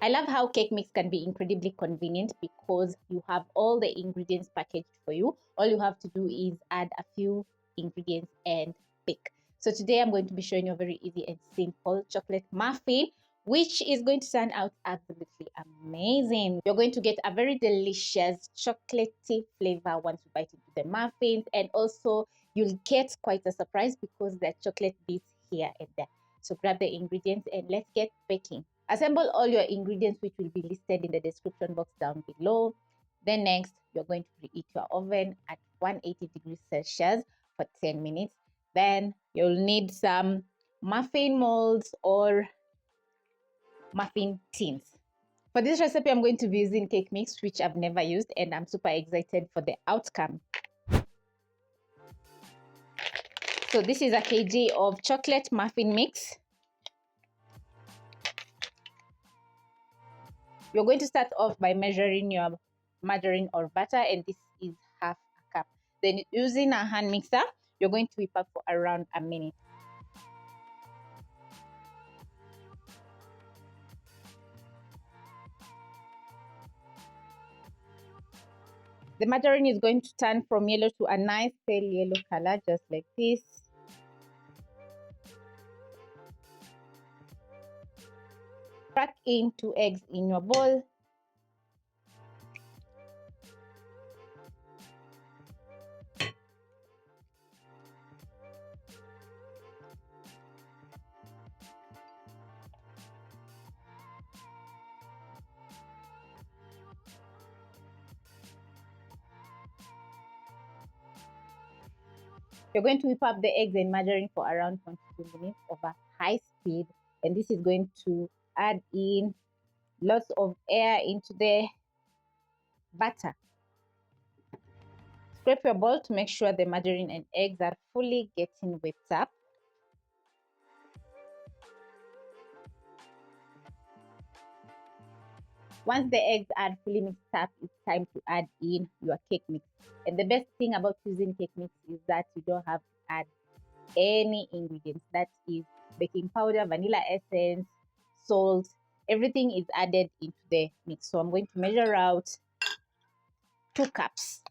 I love how cake mix can be incredibly convenient because you have all the ingredients packaged for you. All you have to do is add a few ingredients and bake. So today I'm going to be showing you a very easy and simple chocolate muffin, which is going to turn out absolutely amazing. You're going to get a very delicious chocolatey flavor once you bite into the muffins, and also you'll get quite a surprise because there are chocolate bits here and there. So grab the ingredients and let's get baking. Assemble all your ingredients, which will be listed in the description box down below. Then next, you're going to preheat your oven at 180 degrees Celsius for 10 minutes. Then you'll need some muffin molds or muffin tins. For this recipe, I'm going to be using cake mix, which I've never used, and I'm super excited for the outcome. So this is a kg of chocolate muffin mix. You're going to start off by measuring your margarine or butter, and this is half a cup. Then using a hand mixer, you're going to whip up for around a minute. The margarine is going to turn from yellow to a nice pale yellow color, just like this. Crack in 2 eggs in your bowl. You're going to whip up the eggs and margarine for around 22 minutes over high speed, and this is going to add in lots of air into the butter. Scrape your bowl to make sure the margarine and eggs are fully getting whipped up. Once the eggs are fully mixed up, it's time to add in your cake mix. And the best thing about using cake mix is that you don't have to add any ingredients. That is baking powder, vanilla essence, salt, everything is added into the mix. So I'm going to measure out 2 cups.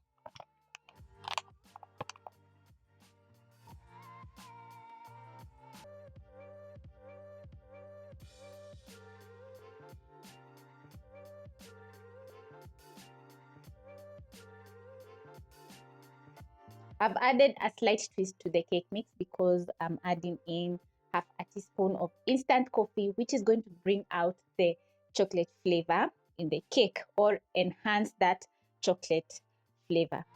I've added a slight twist to the cake mix because I'm adding in half a teaspoon of instant coffee, which is going to bring out the chocolate flavor in the cake or enhance that chocolate flavor.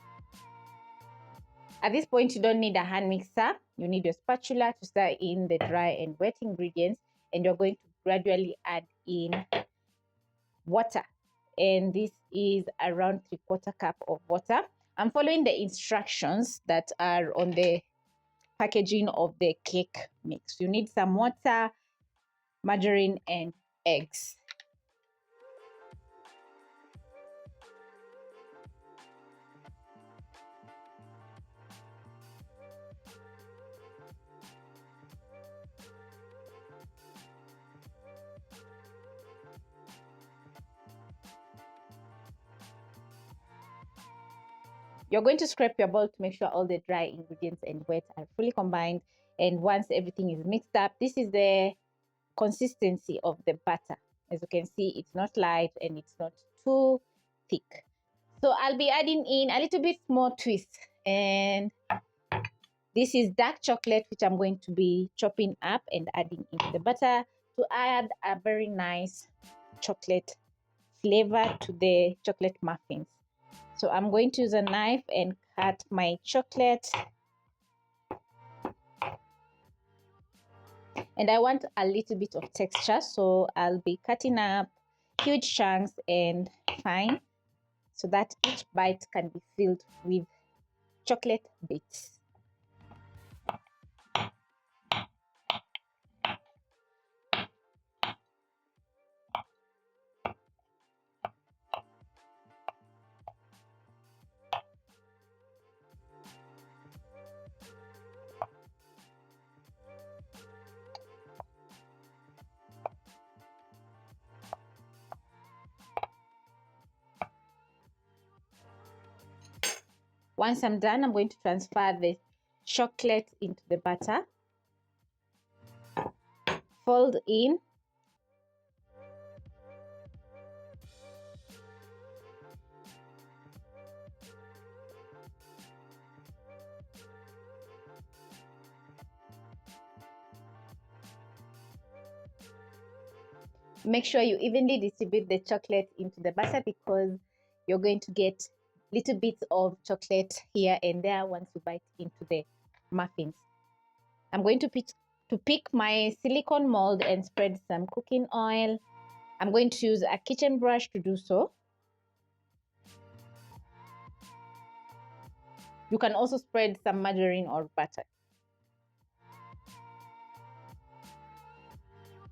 At this point, you don't need a hand mixer. You need your spatula to stir in the dry and wet ingredients, and you're going to gradually add in water. And this is around 3/4 cup of water. I'm following the instructions that are on the packaging of the cake mix. You need some water, margarine, and eggs. You're going to scrape your bowl to make sure all the dry ingredients and wet are fully combined. And once everything is mixed up, this is the consistency of the batter. As you can see, it's not light and it's not too thick. So I'll be adding in a little bit more twist. And this is dark chocolate, which I'm going to be chopping up and adding into the butter to add a very nice chocolate flavor to the chocolate muffins. So I'm going to use a knife and cut my chocolate. And I want a little bit of texture, so I'll be cutting up huge chunks and fine so that each bite can be filled with chocolate bits. Once I'm done, I'm going to transfer the chocolate into the butter. Fold in. Make sure you evenly distribute the chocolate into the butter because you're going to get little bits of chocolate here and there once you bite into the muffins. I'm going to pick my silicone mold and spread some cooking oil. I'm going to use a kitchen brush to do so. You can also spread some margarine or butter.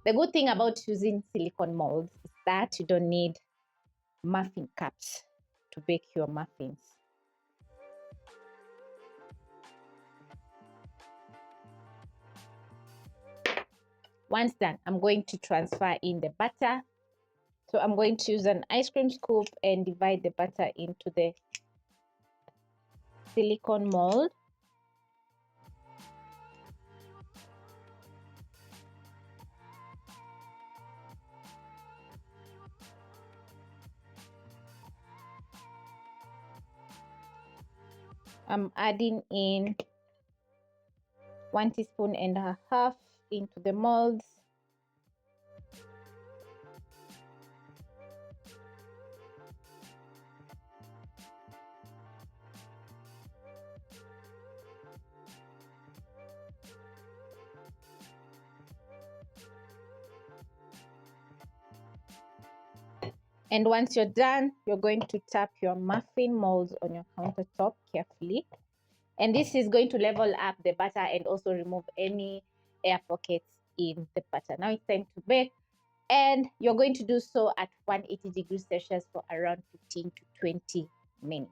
The good thing about using silicone molds is that you don't need muffin cups to bake your muffins. Once done, I'm going to transfer in the butter. So I'm going to use an ice cream scoop and divide the butter into the silicone mold. I'm adding in 1.5 teaspoons into the molds. And once you're done, you're going to tap your muffin molds on your countertop carefully. And this is going to level up the butter and also remove any air pockets in the butter. Now it's time to bake. And you're going to do so at 180 degrees Celsius for around 15 to 20 minutes.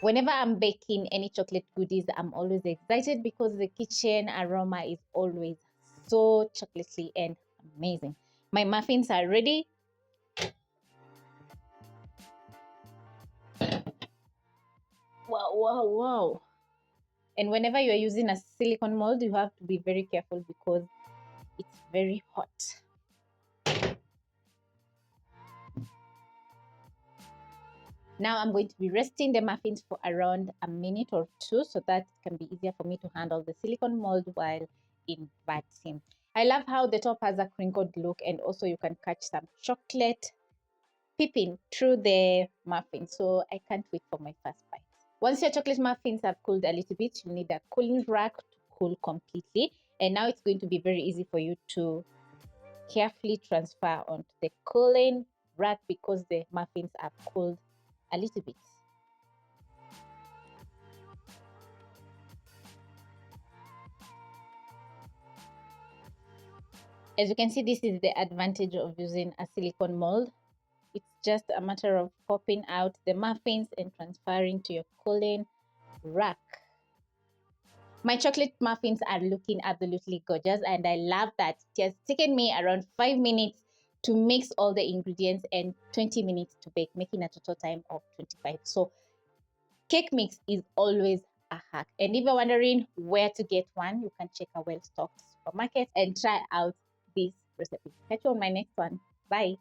Whenever I'm baking any chocolate goodies, I'm always excited because the kitchen aroma is always so chocolatey and amazing. My muffins are ready. Wow, wow, wow. And whenever you are using a silicone mold, you have to be very careful because it's very hot. Now I'm going to be resting the muffins for around a minute or two so that it can be easier for me to handle the silicone mold while inverting. I love how the top has a crinkled look, and also you can catch some chocolate peeping through the muffin. So I can't wait for my first bite. Once your chocolate muffins have cooled a little bit, you need a cooling rack to cool completely. And now it's going to be very easy for you to carefully transfer onto the cooling rack because the muffins are cooled a little bit. As you can see, this is the advantage of using a silicone mold. It's just a matter of popping out the muffins and transferring to your cooling rack. My chocolate muffins are looking absolutely gorgeous, and I love that it has taken me around 5 minutes to mix all the ingredients and 20 minutes to bake, making a total time of 25. So cake mix is always a hack. And if you're wondering where to get one, you can check a well-stocked supermarket and try out this recipe. Catch you on my next one. Bye.